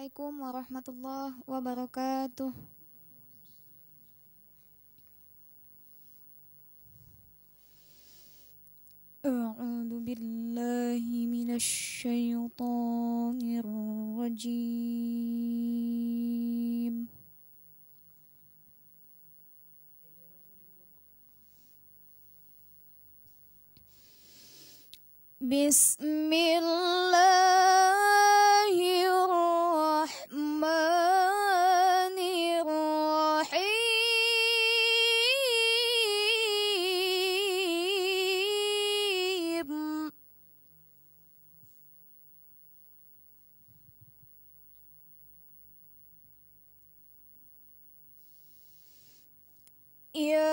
Assalamualaikum warahmatullahi wabarakatuh. A'udzu billahi minasy syaithanir rajim. Bismillahirrahmanirrahim. Ya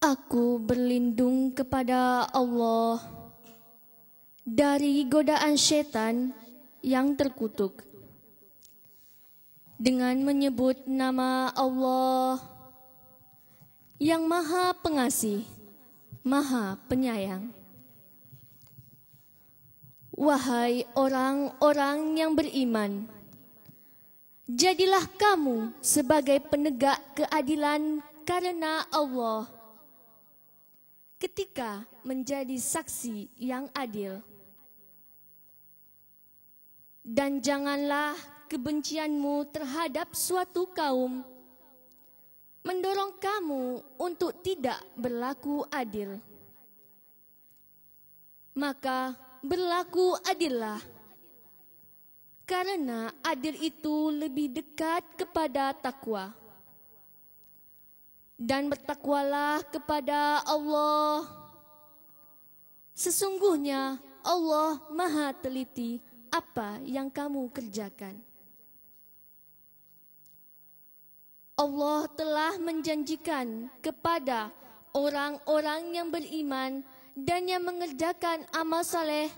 Aku berlindung kepada Allah dari godaan setan yang terkutuk dengan menyebut nama Allah yang Maha Pengasih, Maha Penyayang. Wahai orang-orang yang beriman, jadilah kamu sebagai penegak keadilan karena Allah. ketika menjadi saksi yang adil. Dan janganlah kebencianmu terhadap suatu kaum mendorong kamu untuk tidak berlaku adil. Maka berlaku adillah, karena adil itu lebih dekat kepada takwa. Dan bertakwalah kepada Allah. Sesungguhnya Allah Maha teliti apa yang kamu kerjakan. Allah telah menjanjikan kepada orang-orang yang beriman dan yang mengerjakan amal saleh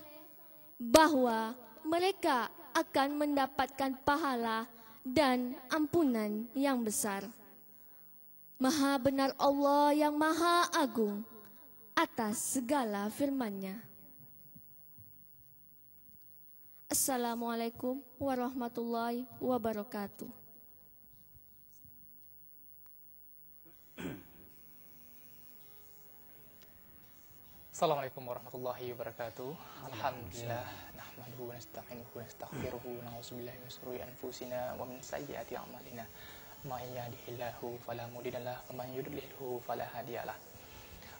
bahwa mereka akan mendapatkan pahala dan ampunan yang besar. Maha benar Allah yang Maha Agung atas segala firman-Nya. Assalamualaikum warahmatullahi wabarakatuh. Assalamualaikum warahmatullahi wabarakatuh. Alhamdulillah nahmaduhu wa nasta'inuhu wa nastaghfiruhu wa na'udzubillahi min shururi anfusina wa min sayyiati a'malina. May yahdihillahu fala mudilla lahu wa may yudlilhu fala hadiyalah.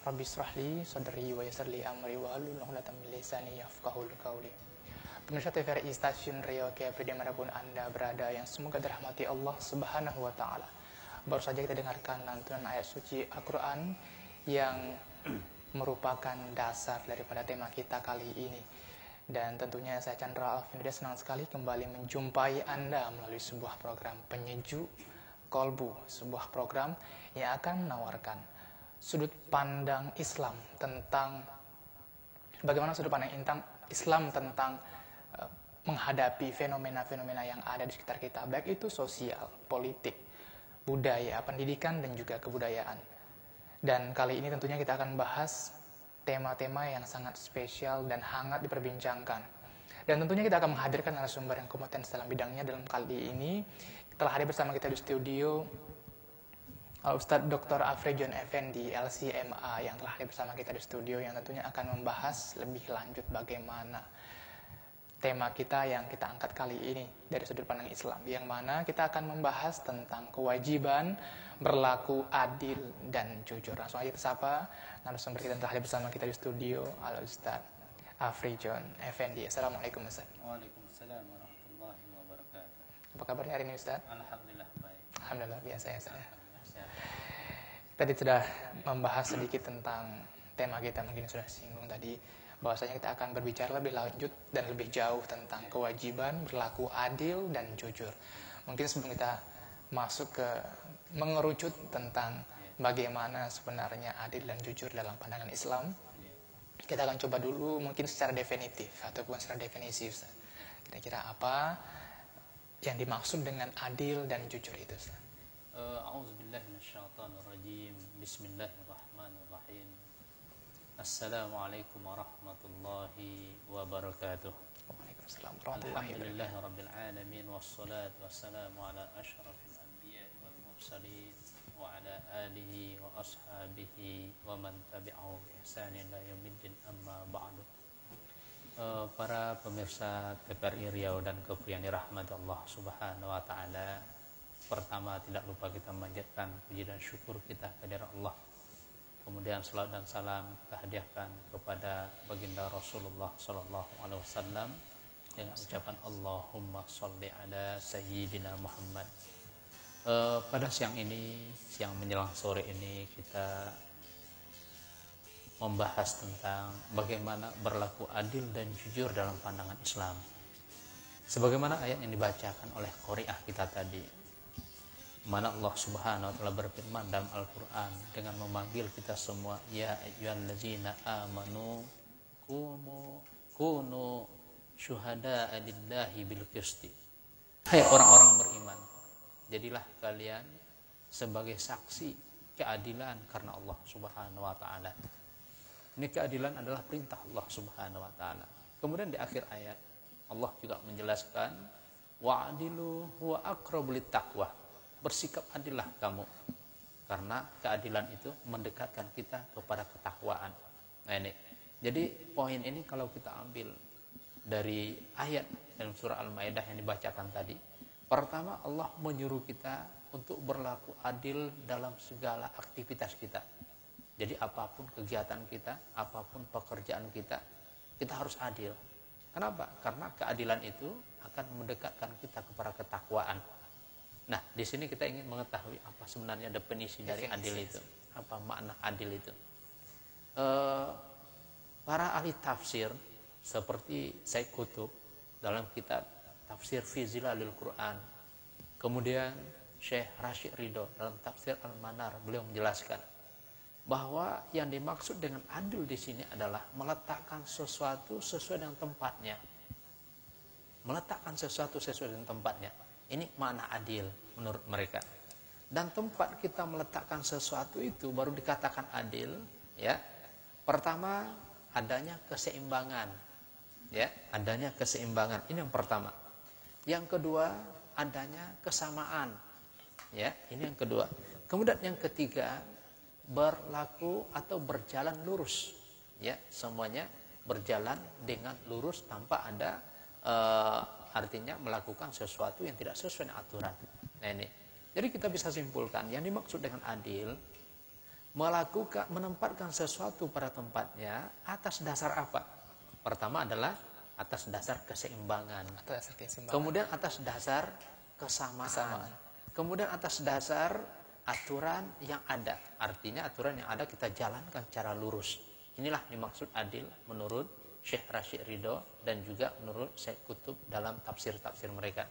Rabbi shrah li sadri wa yassir li amri wa hlul 'uqdatam min lisani yafqahul qawli. Pemirsa TVRI Stasiun Riau Kepri dimanapun Anda berada yang semoga dirahmati Allah Subhanahu wa taala. Baru saja kita dengarkan lantunan ayat suci Al-Qur'an yang merupakan dasar daripada tema kita kali ini. Dan tentunya saya Chandra Alvin senang sekali kembali menjumpai Anda melalui sebuah program Penyejuk Kolbu, sebuah program yang akan menawarkan sudut pandang Islam tentang bagaimana sudut pandang Islam tentang menghadapi fenomena-fenomena yang ada di sekitar kita, baik itu sosial, politik, budaya, pendidikan, dan juga kebudayaan. Dan kali ini tentunya kita akan bahas tema-tema yang sangat spesial dan hangat diperbincangkan. Dan tentunya kita akan menghadirkan narasumber yang kompeten dalam bidangnya. Dalam kali ini telah hadir bersama kita di studio Ustadz Dr. Afrijon Effendi, LCMA, yang telah hadir bersama kita di studio, yang tentunya akan membahas lebih lanjut bagaimana tema kita yang kita angkat kali ini dari sudut pandang Islam, yang mana kita akan membahas tentang kewajiban berlaku adil dan jujur. Langsung aja kita sapa narasumber kita yang telah hadir bersama kita di studio, Al-Ustaz Afrijon Effendi. Assalamualaikum Ustaz. Waalaikumsalam warahmatullahi wabarakatuh. Apa kabarnya hari ini Ustaz? Alhamdulillah baik. Alhamdulillah biasa ya Ustaz. Alhamdulillah. Tadi sudah membahas sedikit tentang tema kita, mungkin sudah singgung tadi, bahwasanya kita akan berbicara lebih lanjut dan lebih jauh tentang kewajiban berlaku adil dan jujur. Mungkin sebelum kita masuk ke mengerucut tentang bagaimana sebenarnya adil dan jujur dalam pandangan Islam, kita akan coba dulu mungkin secara definitif ataupun secara definisi Ustaz. Kira-kira apa yang dimaksud dengan adil dan jujur itu Ustaz? A'udzubillahi minasyaitonir rajim. Bismillahirrahmanirrahim. Assalamualaikum warahmatullahi wabarakatuh. Waalaikumsalam warahmatullahi wabarakatuh. Alhamdulillahirabbil alamin wassalatu wassalamu ala asyrafil anbiya'i wal mursalin wa ala alihi wa ashabihi wa man tabi'ahu bi ihsanin ila yaumiddin, amma ba'du. Para pemirsa TVRI Riau dan Kepri yang dirahmati Allah Subhanahu wa taala, pertama tidak lupa kita memanjatkan puji dan syukur kita kepada Allah. Kemudian salat dan salam kita hadiahkan kepada baginda Rasulullah sallallahu alaihi wasallam dengan ucapan Allahumma sholli ala sayyidina Muhammad. Pada siang ini, siang menjelang sore ini, kita membahas tentang bagaimana berlaku adil dan jujur dalam pandangan Islam. Sebagaimana ayat yang dibacakan oleh qari'ah kita tadi, mana Allah Subhanahu wa taala berfirman dalam Al-Qur'an dengan memanggil kita semua, ya ayyuhallazina amanu kunu syuhada'a lillahi bil qisti. Hai orang-orang beriman, jadilah kalian sebagai saksi keadilan karena Allah Subhanahu wa taala. Ini keadilan adalah perintah Allah Subhanahu wa taala. Kemudian di akhir ayat Allah juga menjelaskan wa'adilu huwa aqrabu littaqwa. Bersikap adillah kamu, Karena keadilan itu mendekatkan kita kepada ketakwaan. Nah ini, jadi poin ini kalau kita ambil dari ayat dalam surah Al-Maidah yang dibacakan tadi, pertama Allah menyuruh kita untuk berlaku adil dalam segala aktivitas kita. Jadi apapun kegiatan kita, apapun pekerjaan kita, kita harus adil. Kenapa? Karena keadilan itu akan mendekatkan kita kepada ketakwaan. Nah, di sini kita ingin mengetahui apa sebenarnya definisi dari adil itu, apa makna adil itu. Para ahli tafsir seperti Syekh Qutb dalam kitab Tafsir fi Zilalil Quran, kemudian Syekh Rashid Ridho dalam Tafsir Al-Manar, beliau menjelaskan bahwa yang dimaksud dengan adil di sini adalah meletakkan sesuatu sesuai dengan tempatnya. Meletakkan sesuatu sesuai dengan tempatnya. Ini makna adil menurut mereka. Dan tempat kita meletakkan sesuatu itu baru dikatakan adil, ya. Pertama, adanya keseimbangan. Ya, adanya keseimbangan. Ini yang pertama. Yang kedua, adanya kesamaan. Ya, ini yang kedua. Kemudian yang ketiga, berlaku atau berjalan lurus. Ya, semuanya berjalan dengan lurus tanpa ada artinya melakukan sesuatu yang tidak sesuai dengan aturan. Nah ini, jadi kita bisa simpulkan yang dimaksud dengan adil, menempatkan sesuatu pada tempatnya atas dasar apa? Pertama adalah atas dasar keseimbangan. Kemudian atas dasar kesamaan. Kemudian atas dasar aturan yang ada. Artinya aturan yang ada kita jalankan secara lurus. Inilah dimaksud adil menurut Syekh Rashid Ridho dan juga menurut Syekh Qutb dalam tafsir-tafsir mereka.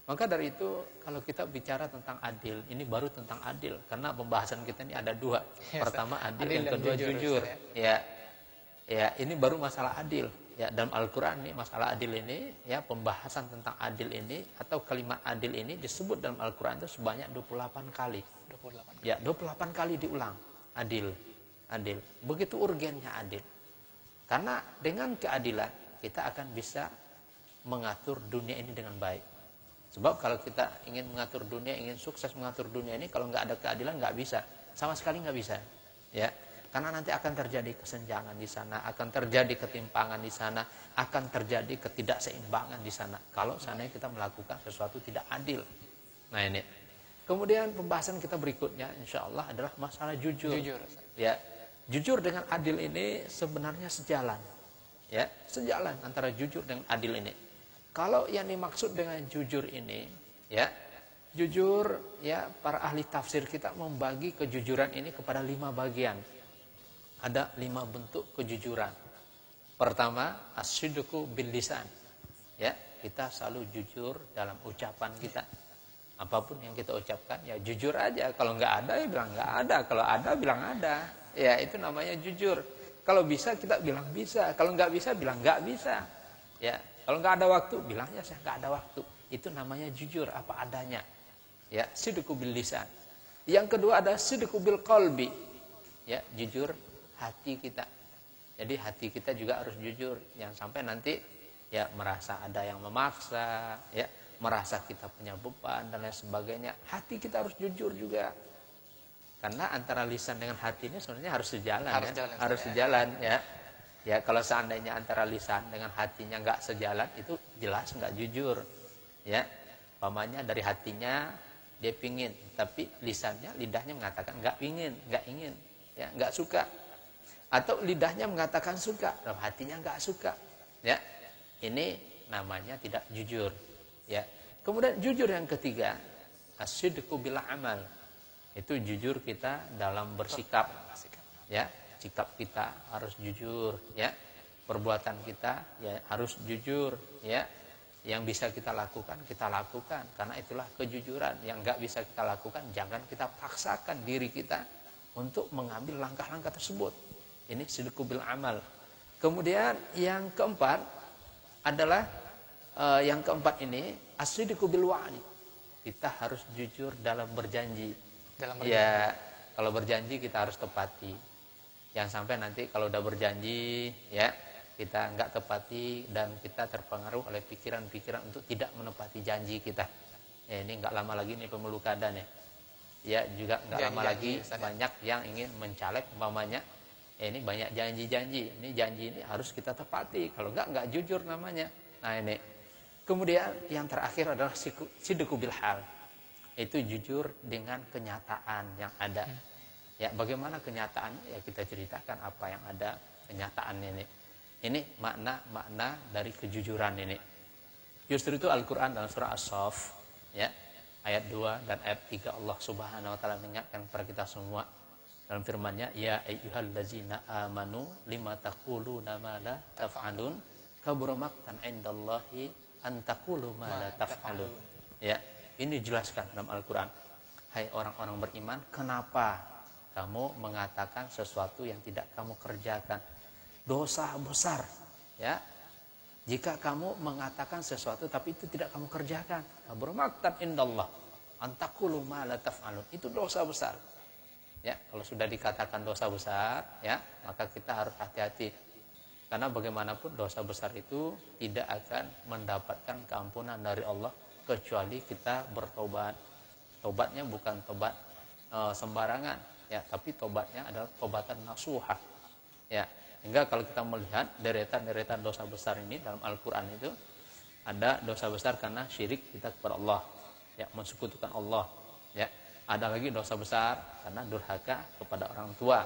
Maka dari itu kalau kita bicara tentang adil, ini baru tentang adil karena pembahasan kita ini ada dua. Pertama adil, yang kedua jujur. Ya, ini baru masalah adil. Ya, dalam Al-Qur'an ini masalah adil ini, ya, pembahasan tentang adil ini atau kalimat adil ini disebut dalam Al-Qur'an itu sebanyak 28 kali. 28. Ya, 28 kali diulang. Adil. Begitu urgennya adil. Karena dengan keadilan kita akan bisa mengatur dunia ini dengan baik. Sebab kalau kita ingin mengatur dunia, ingin sukses mengatur dunia ini, kalau nggak ada keadilan nggak bisa, sama sekali nggak bisa. Ya, karena nanti akan terjadi kesenjangan di sana, akan terjadi ketimpangan di sana, akan terjadi ketidakseimbangan di sana. Kalau seandainya kita melakukan sesuatu tidak adil. Nah ini. Kemudian pembahasan kita berikutnya, insya Allah adalah masalah jujur. Ya. Jujur dengan adil ini sebenarnya sejalan. Ya, sejalan antara jujur dengan adil ini. Kalau yang dimaksud dengan jujur ini, ya, jujur, ya, para ahli tafsir kita membagi kejujuran ini kepada 5 bagian. Ada 5 bentuk kejujuran. Pertama, as-sidqu bil lisan. Ya, kita selalu jujur dalam ucapan kita. Apapun yang kita ucapkan, ya jujur aja. Kalau nggak ada, ya bilang nggak ada. Kalau ada, bilang ada. Ya, itu namanya jujur. Kalau bisa, kita bilang bisa. Kalau nggak bisa, bilang nggak bisa. Ya, kalau nggak ada waktu, bilangnya saya nggak ada waktu. Itu namanya jujur, apa adanya. Ya, sidqu bil lisan. Yang kedua ada sidqu bil qalbi. Ya, jujur hati kita. Jadi hati kita juga harus jujur. Yang sampai nanti ya merasa ada yang memaksa, ya, merasa kita punya beban dan lain sebagainya. Hati kita harus jujur juga. Karena antara lisan dengan hati ini sebenarnya harus sejalan, harus sejalan, ya. Ya, kalau seandainya antara lisan dengan hatinya nggak sejalan, itu jelas nggak jujur, ya. Pamannya dari hatinya dia pingin, tapi lisannya, lidahnya mengatakan nggak ingin, ya, nggak suka. Atau lidahnya mengatakan suka, dalam hatinya nggak suka, ya. Ini namanya tidak jujur, ya. Kemudian jujur yang ketiga, as-sidqu bil amal. Itu jujur kita dalam bersikap, ya, sikap kita harus jujur, ya, perbuatan kita ya harus jujur, ya, yang bisa kita lakukan karena itulah kejujuran. Yang nggak bisa kita lakukan jangan kita paksakan diri kita untuk mengambil langkah-langkah tersebut. Ini sidqu bil amal. Kemudian yang keempat adalah ini as-sidqu bil wa'di. Kita harus jujur dalam berjanji. Ya, kalau berjanji kita harus tepati. Yang sampai nanti kalau udah berjanji, ya, kita nggak tepati dan kita terpengaruh oleh pikiran-pikiran untuk tidak menepati janji kita. Ya, ini nggak lama lagi nih pemilu kada nih. ya juga nggak lama lagi Ustaz, ya. banyak yang ingin mencaleg umpamanya. Ini banyak janji-janji. Ini janji ini harus kita tepati. Kalau nggak jujur namanya. Nah ini. Kemudian yang terakhir adalah sidqu bil hal. Itu jujur dengan kenyataan yang ada. Ya bagaimana kenyataannya ya kita ceritakan apa yang ada kenyataan ini. Ini makna dari kejujuran ini. Justru itu Al-Qur'an dalam surah As-Saff ya ayat 2 dan ayat 3 Allah Subhanahu wa taala mengingatkan kepada kita semua dalam firman-Nya, ya ayyuhallazina amanu lima taquluna ma la taf'alun kabura maqtan 'indallahi an taqulu ma la taf'alun. Ya, ini dijelaskan dalam Al-Qur'an. Hai orang-orang beriman, kenapa kamu mengatakan sesuatu yang tidak kamu kerjakan? Dosa besar, ya. Jika kamu mengatakan sesuatu tapi itu tidak kamu kerjakan, kabura maqtan 'indallah an taqulu ma la taf'alun. Itu dosa besar. Ya, kalau sudah dikatakan dosa besar, ya, maka kita harus hati-hati. Karena bagaimanapun dosa besar itu tidak akan mendapatkan keampunan dari Allah kecuali kita bertobat. Tobatnya bukan tobat sembarangan, ya, tapi tobatnya adalah tobatan nasuha. Ya, hingga kalau kita melihat deretan-deretan dosa besar ini dalam Al-Qur'an itu ada dosa besar karena syirik kita kepada Allah, ya, mensekutukan Allah, ya. Ada lagi dosa besar karena durhaka kepada orang tua,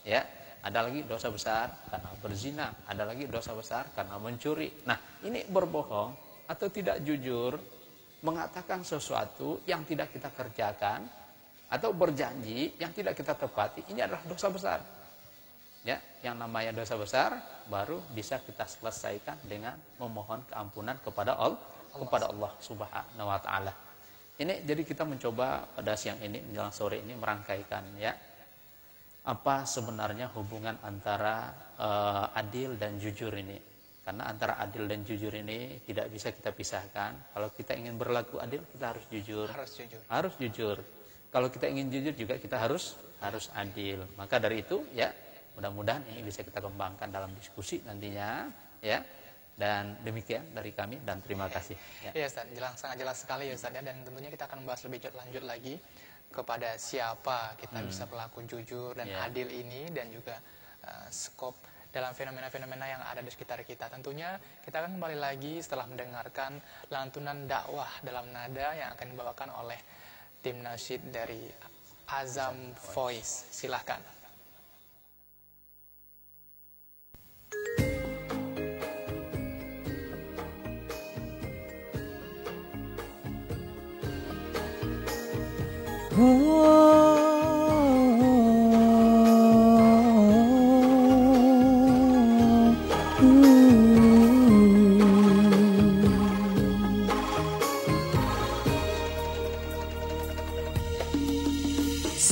ya. Ada lagi dosa besar karena berzina, ada lagi dosa besar karena mencuri. Nah, ini berbohong atau tidak jujur, mengatakan sesuatu yang tidak kita kerjakan atau berjanji yang tidak kita tepati, ini adalah dosa besar. Ya, yang namanya dosa besar baru bisa kita selesaikan dengan memohon keampunan kepada Allah Subhanahu wa taala. Ini jadi kita mencoba pada siang ini menjelang sore ini merangkaikan ya apa sebenarnya hubungan antara adil dan jujur ini. Karena antara adil dan jujur ini tidak bisa kita pisahkan. Kalau kita ingin berlaku adil kita harus jujur. Harus jujur. Kalau kita ingin jujur juga kita harus adil. Maka dari itu ya mudah-mudahan ini bisa kita kembangkan dalam diskusi nantinya ya. Dan demikian dari kami dan terima kasih. Ya Ustaz, sangat jelas sekali ya Ustaz ya. Dan tentunya kita akan membahas lebih lanjut lagi kepada siapa kita bisa berlaku jujur dan adil ini, dan juga skop dalam fenomena-fenomena yang ada di sekitar kita. Tentunya kita akan kembali lagi setelah mendengarkan lantunan dakwah dalam nada yang akan dibawakan oleh tim nasyid dari Azam Voice. Silahkan.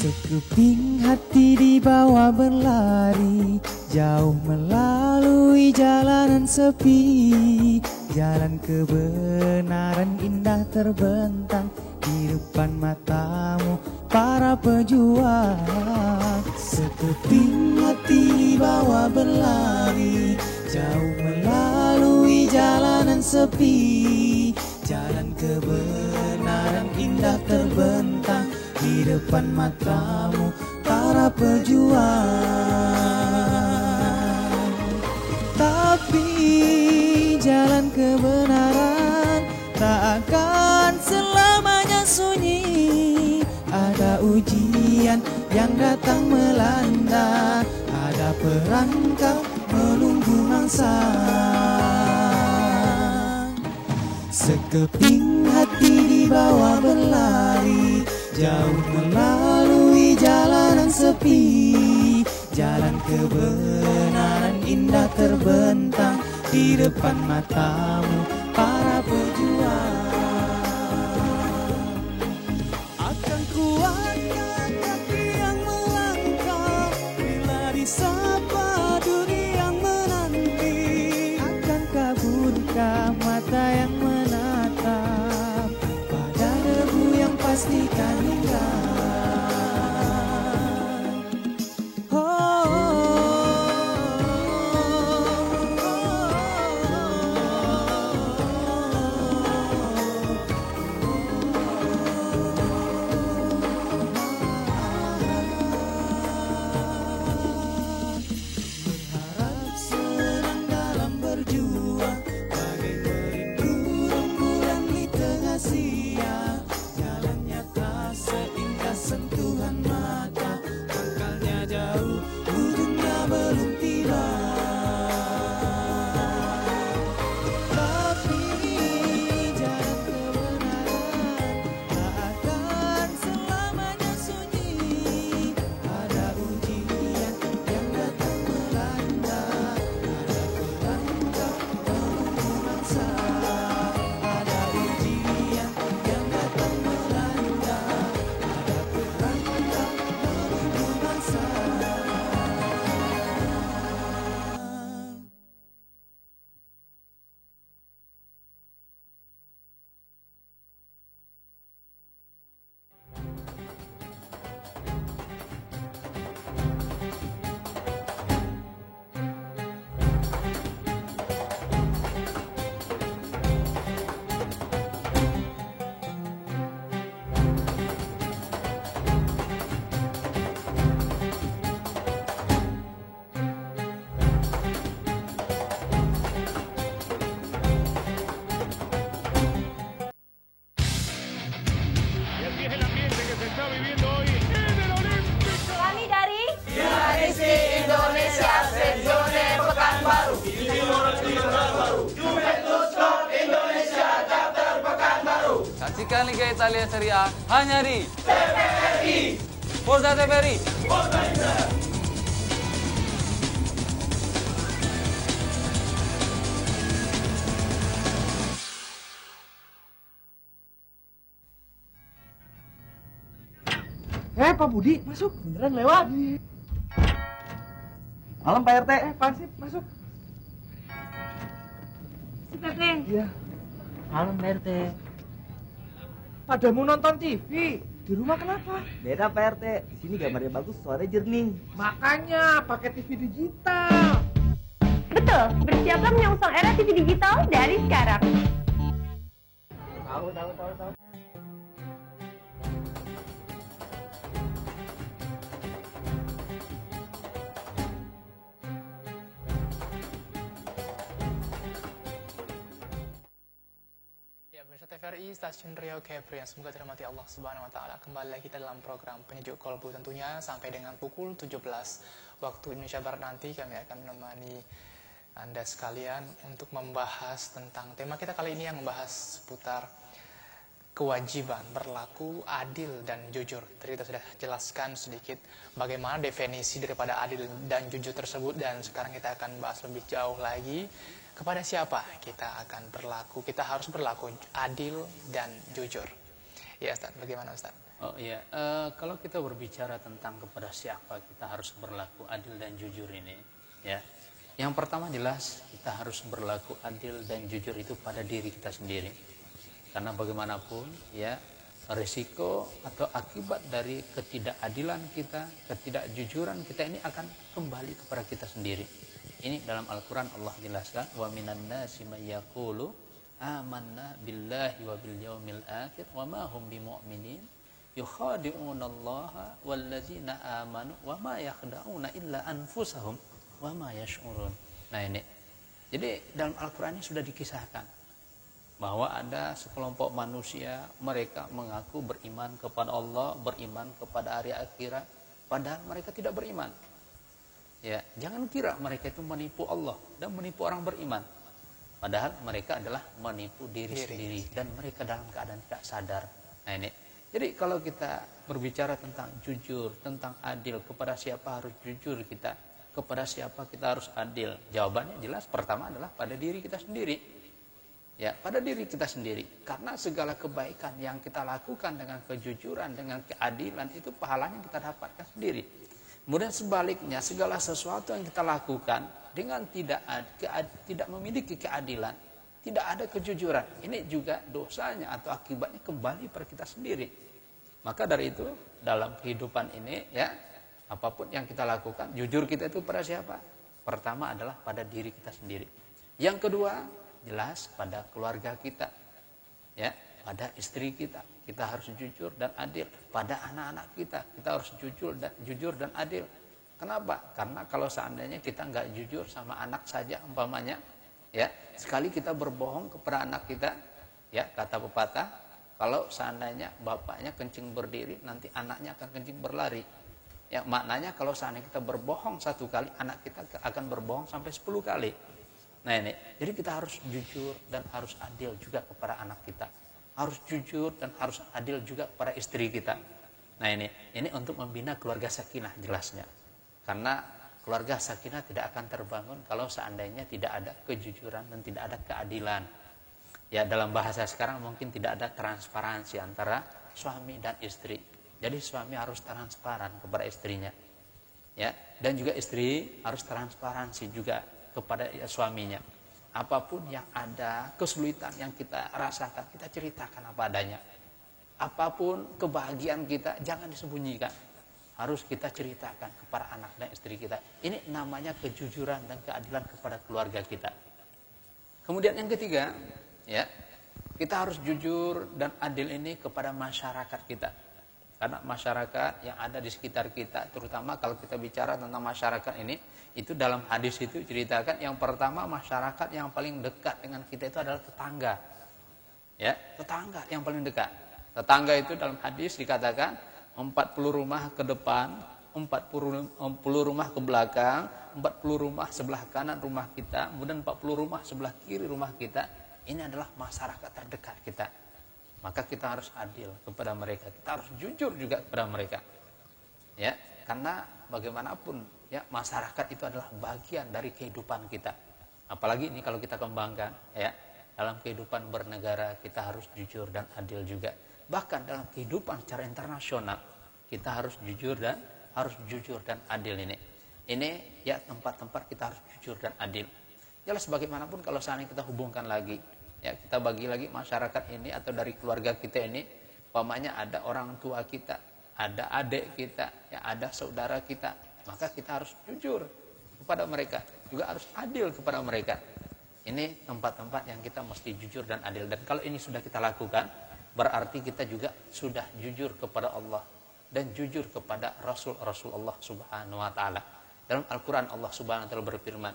Sekeping hati dibawa berlari, jauh melalui jalanan sepi. Jalan kebenaran indah terbentang di depan matamu para pejuang. Sekeping hati dibawa berlari, jauh melalui jalanan sepi. Jalan kebenaran indah terbentang di depan matamu para pejuang. Tapi jalan kebenaran tak akan selamanya sunyi. Ada ujian yang datang melanda, ada perangkap menunggu mangsa. Sekeping hati dibawa berlari, jauh melalui jalanan sepi. Jalan kebenaran indah terbentang di depan matamu para pejuang. Akan kuatkan kaki yang melangkah bila disapa dunia yang menanti. Akan kaburkah mata yang menatap pada debu yang pastikan hingga. Italia Serie A hanya di TVRI. Forza TVRI. Pak Budi, masuk. Beneran lewat. Malam Pak RT. Pak Sip, masuk. Si Pepe. Iya. Malam Pak RT. Pada mau nonton TV. Di rumah kenapa? Beda Pak RT. Di sini gambarnya bagus, suaranya jernih. Makanya pakai TV digital. Betul, bersiaplah menyongsong era TV digital dari sekarang. Tahu. Ya, pemirsa TVRI Stasiun Riau Kepri yang semoga dirahmati Allah Subhanahu wa taala. Kembali lagi kita dalam program Penyejuk Kolbu tentunya sampai dengan pukul 17 waktu Indonesia Barat nanti kami akan menemani Anda sekalian untuk membahas tentang tema kita kali ini yang membahas seputar kewajiban berlaku adil dan jujur. Tadi kita sudah jelaskan sedikit bagaimana definisi daripada adil dan jujur tersebut dan sekarang kita akan bahas lebih jauh lagi kepada siapa kita akan berlaku. Kita harus berlaku adil dan jujur. Ya Ustaz, bagaimana Ustaz? Oh iya, kalau kita berbicara tentang kepada siapa kita harus berlaku adil dan jujur ini, ya. Yang pertama jelas kita harus berlaku adil dan jujur itu pada diri kita sendiri. Karena bagaimanapun ya risiko atau akibat dari ketidakadilan kita, ketidakjujuran kita ini akan kembali kepada kita sendiri. Ini dalam Al-Quran Allah jelaskan, wa minan nasi may yaqulu amanna billahi wa bil yaumil akhir wa ma hum bimu'minin yukhadi'unallaha wallazina amanu wa ma yakhda'una illa anfusahum wa ma yash'urun. Nah ini. Jadi dalam Al-Quran ini sudah dikisahkan bahwa ada sekelompok manusia, mereka mengaku beriman kepada Allah, beriman kepada hari akhirat, padahal mereka tidak beriman. Ya, jangan kira mereka itu menipu Allah dan menipu orang beriman. Padahal mereka adalah menipu diri sendiri dan mereka dalam keadaan tidak sadar. Nah ini. Jadi kalau kita berbicara tentang jujur, tentang adil, kepada siapa harus jujur kita, kepada siapa kita harus adil? Jawabannya jelas, pertama adalah pada diri kita sendiri. Ya, pada diri kita sendiri. Karena segala kebaikan yang kita lakukan dengan kejujuran, dengan keadilan itu pahalanya kita dapatkan sendiri. Kemudian sebaliknya, segala sesuatu yang kita lakukan dengan tidak memiliki keadilan, tidak ada kejujuran, ini juga dosanya atau akibatnya kembali pada kita sendiri. Maka dari itu, dalam kehidupan ini, ya, apapun yang kita lakukan, jujur kita itu pada siapa? Pertama adalah pada diri kita sendiri. Yang kedua, jelas pada keluarga kita, ya, pada istri kita harus jujur dan adil. Pada anak-anak kita harus jujur dan adil. Kenapa? Karena kalau seandainya kita nggak jujur sama anak saja umpamanya, ya, sekali kita berbohong kepada anak kita, ya, kata pepatah, kalau seandainya bapaknya kencing berdiri, nanti anaknya akan kencing berlari. Ya, maknanya kalau seandainya kita berbohong satu kali, anak kita akan berbohong sampai 10 kali. Nah ini, jadi kita harus jujur dan harus adil juga kepada anak kita. Harus jujur dan harus adil juga kepada istri kita. Nah ini untuk membina keluarga sakinah jelasnya. Karena keluarga sakinah tidak akan terbangun kalau seandainya tidak ada kejujuran dan tidak ada keadilan. Ya, dalam bahasa sekarang mungkin tidak ada transparansi antara suami dan istri. Jadi suami harus transparan kepada istrinya. Ya, dan juga istri harus transparansi juga kepada suaminya. Apapun yang ada, kesulitan yang kita rasakan, kita ceritakan apa adanya. Apapun kebahagiaan kita, jangan disembunyikan. Harus kita ceritakan kepada anak dan istri kita. Ini namanya kejujuran dan keadilan kepada keluarga kita. Kemudian yang ketiga, ya, kita harus jujur dan adil ini kepada masyarakat kita. Karena masyarakat yang ada di sekitar kita, terutama kalau kita bicara tentang masyarakat ini, itu dalam hadis itu ceritakan yang pertama masyarakat yang paling dekat dengan kita itu adalah tetangga. Ya, tetangga yang paling dekat. Tetangga itu dalam hadis dikatakan 40 rumah ke depan, 40 rumah ke belakang, 40 rumah sebelah kanan rumah kita, kemudian 40 rumah sebelah kiri rumah kita. Ini adalah masyarakat terdekat kita. maka kita harus adil kepada mereka. Kita harus jujur juga kepada mereka. Ya, karena bagaimanapun ya masyarakat itu adalah bagian dari kehidupan kita. Apalagi ini kalau kita kembangkan ya, dalam kehidupan bernegara kita harus jujur dan adil juga. Bahkan dalam kehidupan secara internasional kita harus jujur dan adil ini. Ini ya tempat-tempat kita harus jujur dan adil. Jelas bagaimanapun kalau seandainya kita hubungkan lagi, ya kita bagi lagi masyarakat ini atau dari keluarga kita ini, umpamanya ada orang tua kita, ada adik kita, ya ada saudara kita, maka kita harus jujur kepada mereka, juga harus adil kepada mereka. Ini tempat-tempat yang kita mesti jujur dan adil. Dan kalau ini sudah kita lakukan, berarti kita juga sudah jujur kepada Allah dan jujur kepada Rasul Allah Subhanahu wa taala. Dalam Al-Qur'an Allah Subhanahu wa taala berfirman,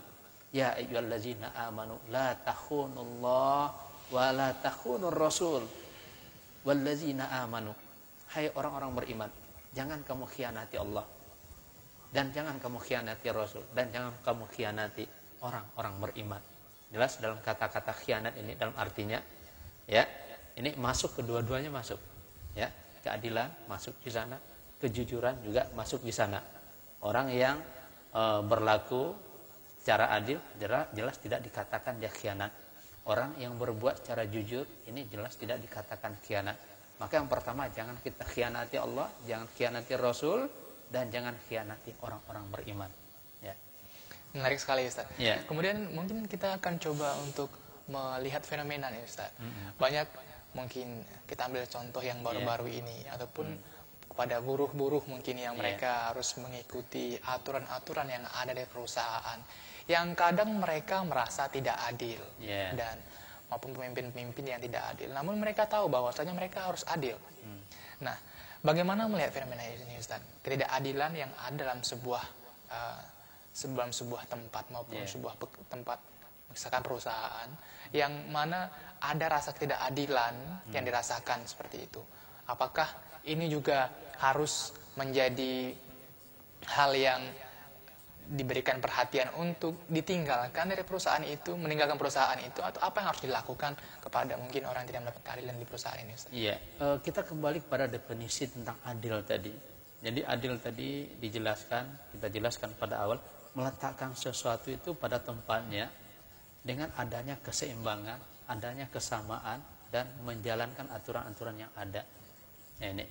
"Ya ayyuhallazina amanu la takhunullah wa la takhunur rasul wallazina amanu." Hai orang-orang beriman, jangan kamu khianati Allah dan jangan kamu khianati Rasul dan jangan kamu khianati orang-orang beriman. Jelas dalam kata-kata khianat ini dalam artinya ya, ini masuk kedua-duanya masuk. Ya, keadilan masuk di sana, kejujuran juga masuk di sana. Orang yang berlaku secara adil jelas tidak dikatakan dia khianat. Orang yang berbuat secara jujur ini jelas tidak dikatakan khianat. Maka yang pertama, jangan kita khianati Allah, jangan khianati Rasul, dan jangan khianati orang-orang beriman. Ya. Menarik sekali Ustaz. Ya. Kemudian mungkin kita akan coba untuk melihat fenomena nih Ustaz. Banyak mungkin kita ambil contoh yang baru-baru ini, ataupun kepada buruh-buruh mungkin yang mereka harus mengikuti aturan-aturan yang ada di perusahaan, yang kadang mereka merasa tidak adil, dan maupun pemimpin-pemimpin yang tidak adil. Namun mereka tahu bahwasanya mereka harus adil. Nah, bagaimana melihat fenomena ini Ustaz? Ketidakadilan yang ada dalam sebuah tempat maupun sebuah tempat, misalkan perusahaan, yang mana ada rasa ketidakadilan yang dirasakan seperti itu. Apakah ini juga harus menjadi hal yang diberikan perhatian untuk ditinggalkan dari perusahaan itu, meninggalkan perusahaan itu, atau apa yang harus dilakukan kepada mungkin orang yang tidak mendapat keadilan di perusahaan ini Ustaz? Iya, kita kembali kepada definisi tentang adil tadi. Jadi adil tadi dijelaskan, kita jelaskan pada awal, meletakkan sesuatu itu pada tempatnya dengan adanya keseimbangan, adanya kesamaan, dan menjalankan aturan-aturan yang ada. Nah, ini.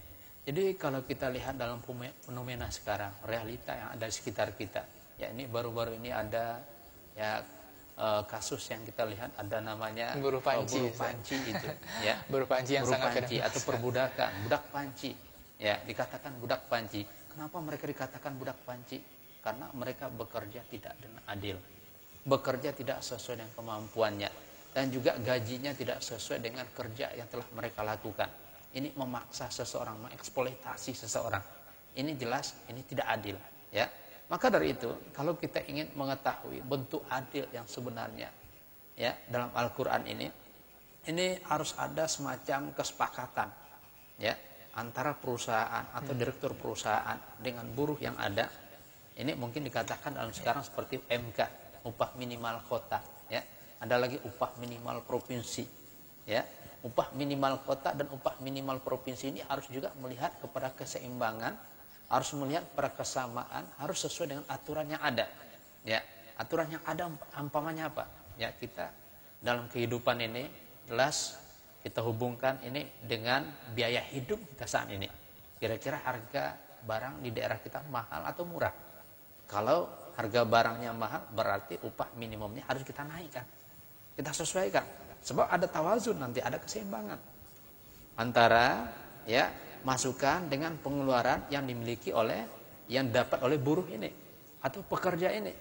Jadi kalau kita lihat dalam fenomena sekarang, realita yang ada di sekitar kita, ya ini baru-baru ini ada ya kasus yang kita lihat, ada namanya buruh panci itu, ya buruh panci yang buruh sangat panci atau perbudakan, budak panci, ya dikatakan budak panci. Kenapa mereka dikatakan budak panci? Karena mereka bekerja tidak dengan adil, bekerja tidak sesuai dengan kemampuannya, dan juga gajinya tidak sesuai dengan kerja yang telah mereka lakukan. Ini memaksa seseorang, mengeksploitasi seseorang. Ini jelas, ini tidak adil, ya. Maka dari itu, kalau kita ingin mengetahui bentuk adil yang sebenarnya, ya, dalam Al-Quran ini harus ada semacam kesepakatan, ya, antara perusahaan atau direktur perusahaan dengan buruh yang ada. Ini mungkin dikatakan dalam sekarang seperti UMK, upah minimal kota, ya. Ada lagi upah minimal provinsi, ya. Upah minimal kota dan upah minimal provinsi ini harus juga melihat kepada keseimbangan, harus melihat pada kesamaan, harus sesuai dengan aturan yang ada. Ya, aturan yang ada umpamanya apa? Ya, kita dalam kehidupan ini jelas kita hubungkan ini dengan biaya hidup kita saat ini. Kira-kira harga barang di daerah kita mahal atau murah? Kalau harga barangnya mahal, berarti upah minimumnya harus kita naikkan. Kita sesuaikan. Sebab ada tawazun, nanti ada keseimbangan antara ya masukan dengan pengeluaran yang dimiliki oleh, yang dapat oleh buruh ini atau pekerja ini.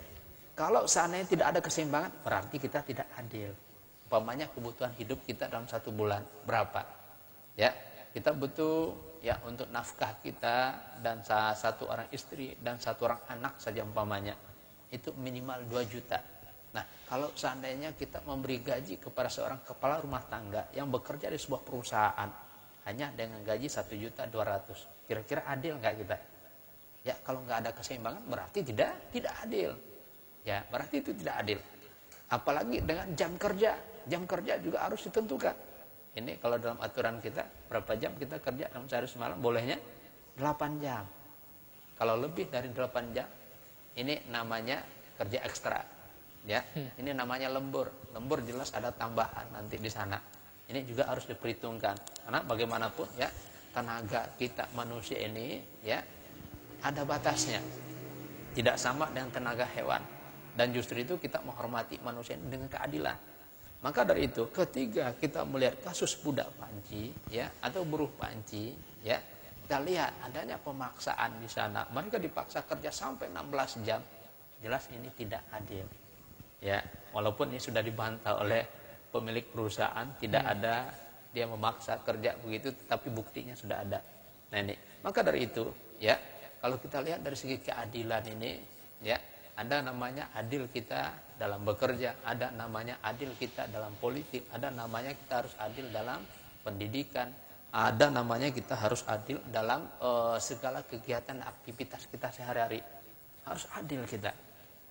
Kalau seandainya tidak ada keseimbangan, berarti kita tidak adil. Umpamanya kebutuhan hidup kita dalam 1 bulan berapa? Ya, kita butuh ya untuk nafkah kita dan satu orang istri dan 1 orang anak saja umpamanya. Itu minimal 2 juta. Nah, kalau seandainya kita memberi gaji kepada seorang kepala rumah tangga yang bekerja di sebuah perusahaan hanya dengan gaji 1.200.000, kira-kira adil nggak kita? Ya, kalau nggak ada keseimbangan berarti tidak adil. Ya, berarti itu tidak adil. Apalagi dengan jam kerja juga harus ditentukan. Ini kalau dalam aturan kita berapa jam kita kerja dalam sehari semalam? Bolehnya 8 jam. Kalau lebih dari 8 jam, ini namanya kerja ekstra. Ya, ini namanya lembur. Lembur jelas ada tambahan nanti di sana. Ini juga harus diperhitungkan. Karena bagaimanapun ya, tenaga kita manusia ini ya ada batasnya. Tidak sama dengan tenaga hewan. Dan justru itu kita menghormati manusia ini dengan keadilan. Maka dari itu ketika kita melihat kasus budak panci ya atau buruh panci ya, kita lihat adanya pemaksaan di sana. Mereka dipaksa kerja sampai 16 jam. Jelas ini tidak adil. Ya, walaupun ini sudah dibantah oleh pemilik perusahaan, tidak ada dia memaksa kerja begitu, tetapi buktinya sudah ada. Nah ini, maka dari itu ya, kalau kita lihat dari segi keadilan ini ya, ada namanya adil kita dalam bekerja, ada namanya adil kita dalam politik, ada namanya kita harus adil dalam pendidikan, ada namanya kita harus adil dalam segala kegiatan aktivitas kita sehari-hari. Harus adil kita.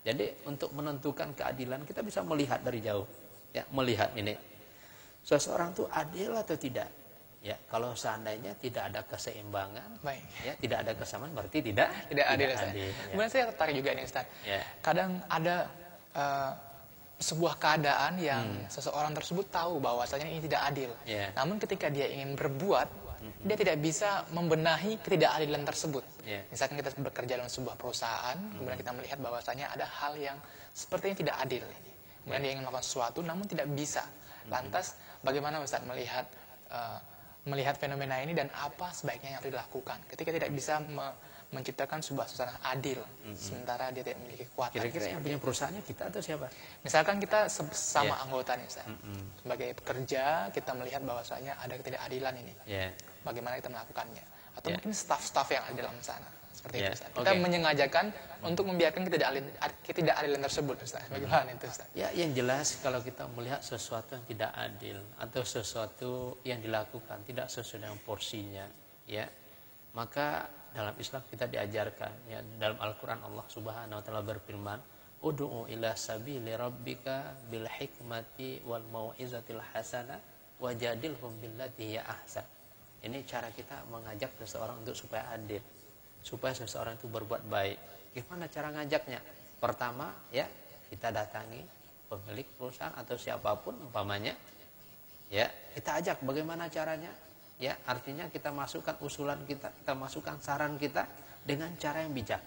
Jadi untuk menentukan keadilan kita bisa melihat dari jauh. Ya, melihat ini. Seseorang itu adil atau tidak? Ya, kalau seandainya tidak ada keseimbangan, Baik. ya, tidak ada kesamaan berarti tidak adil, Ustaz. adil. Kemudian saya tertarik juga nih, Ustaz. Ya. Kadang ada sebuah keadaan yang seseorang tersebut tahu bahwasanya ini tidak adil. Ya. Namun ketika dia ingin berbuat, dia tidak bisa membenahi ketidakadilan tersebut. Ya. Misalkan kita bekerja dalam sebuah perusahaan, kemudian kita melihat bahwasanya ada hal yang sepertinya tidak adil. Kemudian dia ingin melakukan sesuatu, namun tidak bisa. Lantas, bagaimana Ustaz melihat fenomena ini dan apa sebaiknya yang harus dilakukan ketika tidak bisa menciptakan sebuah suasana adil, sementara dia tidak memiliki kekuatan. Kira-kira yang punya perusahaannya kita atau siapa? Misalkan kita sama Ya. anggota nih, Ustaz. Sebagai pekerja, kita melihat bahwasanya ada ketidakadilan ini. Ya. Bagaimana kita melakukannya? Atau Ya. mungkin staf-staf yang ada di dalam sana. Seperti Ya. itu, Ustaz. Kita Oke. menyengajakan untuk membiarkan ketidakadilan tersebut, Ustaz. Bagaimana itu, Ustaz? Ya, yang jelas kalau kita melihat sesuatu yang tidak adil atau sesuatu yang dilakukan tidak sesuai dengan porsinya, ya, maka dalam Islam kita diajarkan, ya, dalam Al-Quran Allah Subhanahu Wa Taala berfirman, "Ud'u ila sabili rabbika bil hikmati wal mau'izatil hasanah wajadilhum billati hiya ahsan." Ini cara kita mengajak seseorang untuk supaya adil, supaya seseorang itu berbuat baik. Gimana cara ngajaknya? Pertama, ya, kita datangi pemilik perusahaan atau siapapun umpamanya, ya, kita ajak bagaimana caranya. Ya, artinya kita masukkan usulan kita masukkan saran kita dengan cara yang bijak.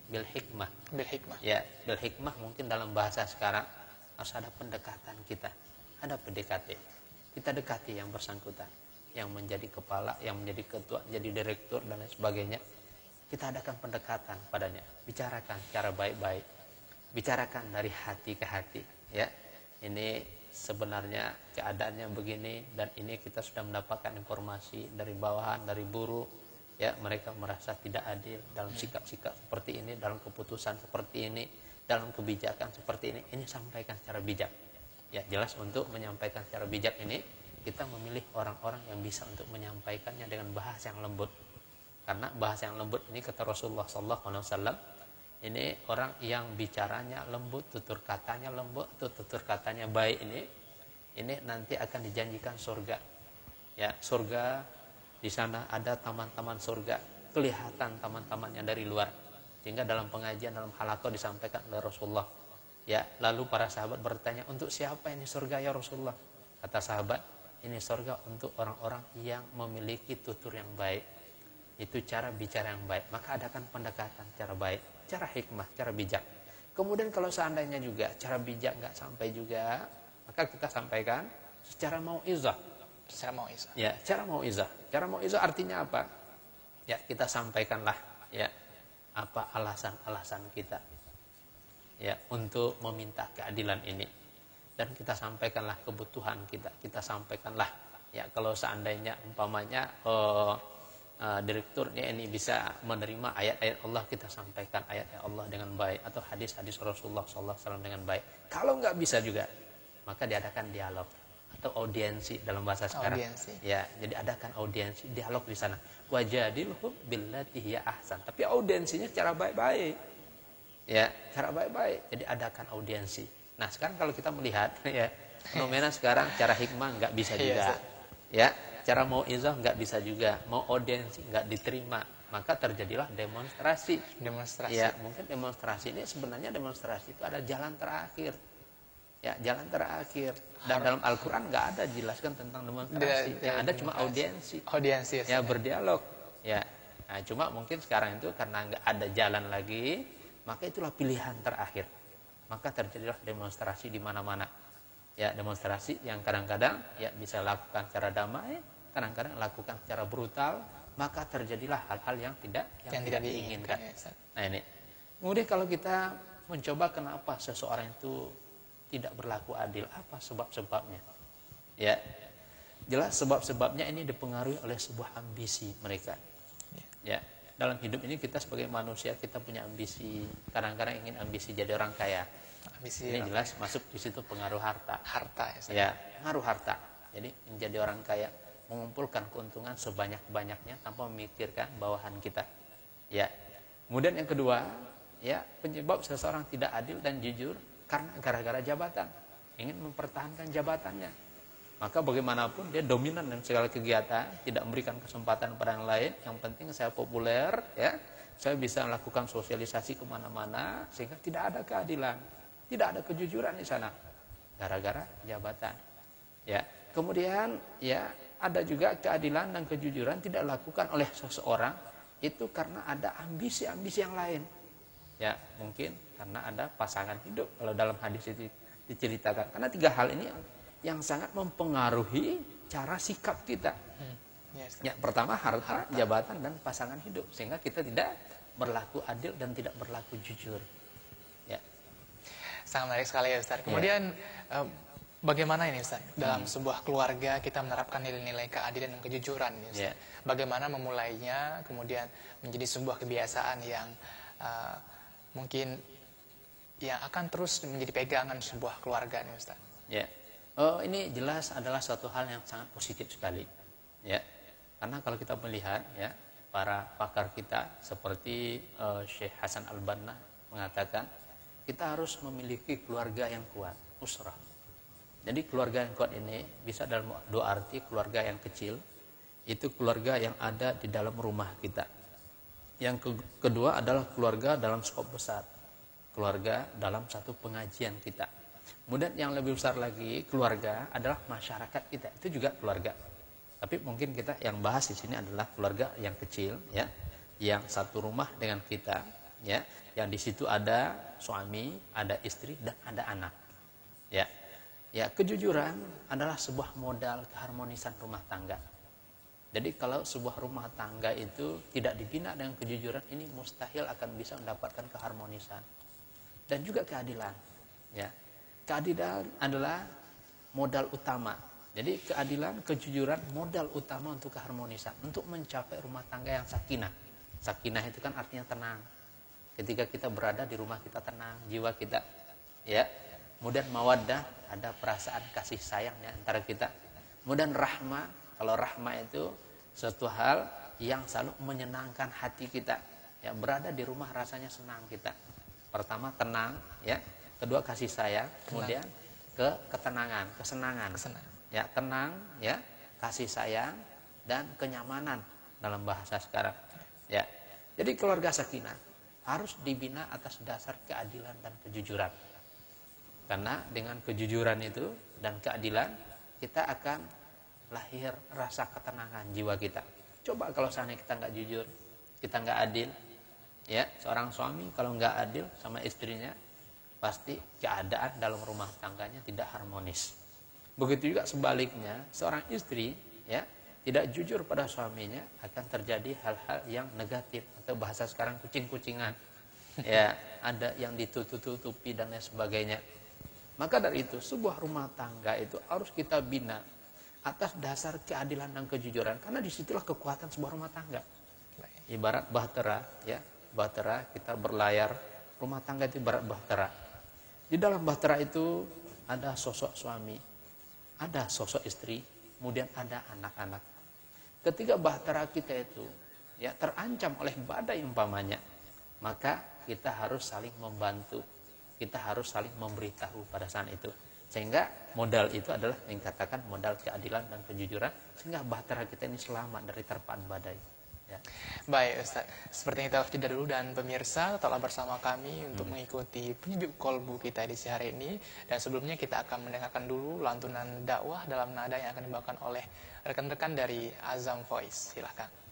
Bil hikmah. Bil hikmah. Ya, bil hikmah mungkin dalam bahasa sekarang harus ada pendekatan kita. Ada PDKT. Kita dekati yang bersangkutan, yang menjadi kepala, yang menjadi ketua, jadi direktur dan lain sebagainya. Kita adakan pendekatan padanya, bicarakan secara baik-baik, bicarakan dari hati ke hati. Ya, ini sebenarnya keadaannya begini dan ini kita sudah mendapatkan informasi dari bawahan, dari buruh, ya, mereka merasa tidak adil dalam sikap-sikap seperti ini, dalam keputusan seperti ini, dalam kebijakan seperti ini sampaikan secara bijak. Ya, jelas untuk menyampaikan secara bijak ini kita memilih orang-orang yang bisa untuk menyampaikannya dengan bahasa yang lembut. Karena bahasa yang lembut ini kata Rasulullah SAW, ini orang yang bicaranya lembut, tutur katanya lembut, tutur katanya baik ini nanti akan dijanjikan surga. Ya, surga di sana ada taman-taman surga, kelihatan taman-tamannya dari luar. Sehingga dalam pengajian dalam halaqah disampaikan oleh Rasulullah. Ya, lalu para sahabat bertanya, untuk siapa ini surga ya Rasulullah? Kata sahabat, ini surga untuk orang-orang yang memiliki tutur yang baik. Itu cara bicara yang baik. Maka adakan pendekatan cara baik, cara hikmah, cara bijak. Kemudian kalau seandainya juga cara bijak nggak sampai juga, maka kita sampaikan secara mau'izah. Secara mau'izah. Ya, cara mau'izah. Cara mau'izah artinya apa? Ya, kita sampaikanlah ya apa alasan-alasan kita. Ya, untuk meminta keadilan ini. Dan kita sampaikanlah kebutuhan kita. Kita sampaikanlah ya kalau seandainya umpamanya direkturnya ini bisa menerima ayat-ayat Allah, kita sampaikan ayat-ayat Allah dengan baik atau hadis-hadis Rasulullah SAW dengan baik. Kalau nggak bisa juga, maka diadakan dialog atau audiensi dalam bahasa sekarang. Audiensi. Ya, jadi adakan audiensi, dialog di sana. Wajadilhum billati hiya ahsan. Tapi audiensinya secara baik-baik. Ya, cara baik-baik. Jadi adakan audiensi. Nah, sekarang kalau kita melihat ya fenomena sekarang cara hikmah nggak bisa juga. Ya, cara mau izah nggak bisa juga, mau audiensi nggak diterima, maka terjadilah demonstrasi. Demonstrasi. Ya, mungkin demonstrasi ini sebenarnya demonstrasi itu ada jalan terakhir. Ya, jalan terakhir. Dan dalam Al-Quran nggak ada jelaskan tentang demonstrasi. Yang ada cuma audiensi. Audiensi. Ya, berdialog. Ya, nah, cuma mungkin sekarang itu karena nggak ada jalan lagi, maka itulah pilihan terakhir. Maka terjadilah demonstrasi di mana-mana. Ya, demonstrasi yang kadang-kadang ya bisa lakukan secara damai, kadang-kadang lakukan secara brutal, maka terjadilah hal-hal yang tidak diinginkan. Ya, nah ini. Kemudian kalau kita mencoba kenapa seseorang itu tidak berlaku adil, apa sebab-sebabnya? Ya, jelas sebab-sebabnya ini dipengaruhi oleh sebuah ambisi mereka. Ya, dalam hidup ini kita sebagai manusia kita punya ambisi, kadang-kadang ingin ambisi jadi orang kaya. Ini jelas masuk di situ pengaruh harta. Ya, pengaruh harta. Jadi menjadi orang kaya, mengumpulkan keuntungan sebanyak-banyaknya tanpa memikirkan bawahan kita. Ya. Kemudian yang kedua, ya, penyebab seseorang tidak adil dan jujur karena gara-gara jabatan, ingin mempertahankan jabatannya. Maka bagaimanapun dia dominan dalam segala kegiatan, tidak memberikan kesempatan pada yang lain. Yang penting saya populer, ya, saya bisa melakukan sosialisasi kemana-mana sehingga tidak ada keadilan. Tidak ada kejujuran di sana gara-gara jabatan. Ya, kemudian ya ada juga keadilan dan kejujuran tidak dilakukan oleh seseorang itu karena ada ambisi-ambisi yang lain. Ya, mungkin karena ada pasangan hidup kalau dalam hadis itu diceritakan. Karena tiga hal ini yang sangat mempengaruhi cara sikap kita. Ya, pertama harta, jabatan dan pasangan hidup sehingga kita tidak berlaku adil dan tidak berlaku jujur. Sangat menarik sekali ya Ustaz. Kemudian bagaimana ini Ustaz? Dalam sebuah keluarga kita menerapkan nilai-nilai keadilan dan kejujuran ini Ustaz. Bagaimana memulainya kemudian menjadi sebuah kebiasaan yang mungkin yang akan terus menjadi pegangan sebuah keluarga nih Ustaz. Ya. Ini jelas adalah suatu hal yang sangat positif sekali. Ya. Karena kalau kita melihat ya, para pakar kita seperti Syekh Hasan Al-Banna mengatakan kita harus memiliki keluarga yang kuat, usrah. Jadi keluarga yang kuat ini bisa dalam dua arti, keluarga yang kecil, itu keluarga yang ada di dalam rumah kita. Yang kedua adalah keluarga dalam skop besar, keluarga dalam satu pengajian kita. Kemudian yang lebih besar lagi, keluarga adalah masyarakat kita, itu juga keluarga. Tapi mungkin kita yang bahas di sini adalah keluarga yang kecil, ya, yang satu rumah dengan kita, ya, yang di situ ada suami, ada istri, dan ada anak. Ya, ya, kejujuran adalah sebuah modal keharmonisan rumah tangga. Jadi kalau sebuah rumah tangga itu tidak dibina dengan kejujuran, ini mustahil akan bisa mendapatkan keharmonisan dan juga keadilan. Ya, keadilan adalah modal utama. Jadi keadilan, kejujuran modal utama untuk keharmonisan, untuk mencapai rumah tangga yang sakinah. Sakinah itu kan artinya tenang. Ketika kita berada di rumah kita tenang, jiwa kita, ya. Kemudian mawaddah, ada perasaan kasih sayang ya, antara kita. Kemudian rahmah, kalau rahmah itu suatu hal yang selalu menyenangkan hati kita. Ya, berada di rumah rasanya senang kita. Pertama tenang, ya. Kedua kasih sayang, kemudian ketenangan, kesenangan. Ya, tenang, ya, kasih sayang dan kenyamanan dalam bahasa sekarang. Ya. Jadi keluarga sakinah harus dibina atas dasar keadilan dan kejujuran. Karena dengan kejujuran itu dan keadilan, kita akan lahir rasa ketenangan jiwa kita. Coba kalau seandainya kita nggak jujur, kita nggak adil, ya, seorang suami kalau nggak adil sama istrinya, pasti keadaan dalam rumah tangganya tidak harmonis. Begitu juga sebaliknya, seorang istri, ya, tidak jujur pada suaminya, akan terjadi hal-hal yang negatif atau bahasa sekarang kucing-kucingan. Ya, ada yang ditutup-tutupi dan lain sebagainya. Maka dari itu, sebuah rumah tangga itu harus kita bina atas dasar keadilan dan kejujuran, karena disitulah kekuatan sebuah rumah tangga. Ibarat bahtera, ya, bahtera kita berlayar, rumah tangga itu ibarat bahtera. Di dalam bahtera itu ada sosok suami, ada sosok istri, kemudian ada anak-anak. Ketika bahtera kita itu ya terancam oleh badai umpamanya, maka kita harus saling membantu, kita harus saling memberitahu pada saat itu, Sehingga modal itu adalah yang dikatakan modal keadilan dan kejujuran, sehingga bahtera kita ini selamat dari terpaan badai. Ya. Baik Ustaz, seperti kita jeda dulu dan pemirsa tetaplah bersama kami untuk mengikuti penyejuk kolbu kita di hari ini. Dan sebelumnya kita akan mendengarkan dulu lantunan dakwah dalam nada yang akan dibawakan oleh rekan-rekan dari Azam Voice. Silakan.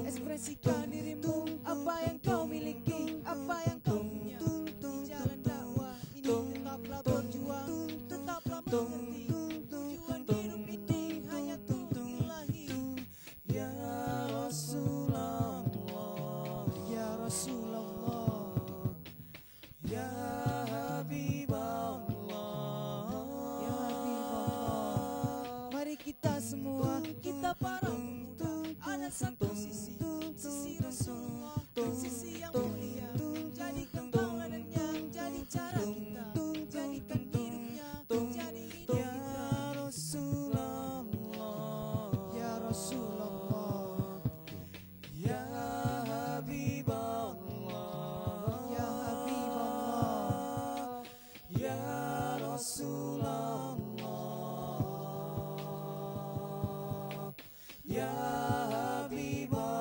Ekspresikan dirimu, apa yang kau miliki, apa yang kau punya. Di jalan dakwah ini tetaplah berjuang, tetaplah mengerti. Tujuan hidup ini hanya untuk ilahi. Ya Rasulullah, ya Rasulullah, ya Habibullah, ya Habibullah. Mari kita semua, kita para pemuda, ada satu sisi Rasulullah, sisi yang mulia. Jadikan tauladannya, jadi cara kita, jadikan hidupnya, jadi hidup kita. Ya Rasulullah, ya Rasulullah, ya Habibullah, ya Habibullah, ya Rasulullah, ya Habibullah.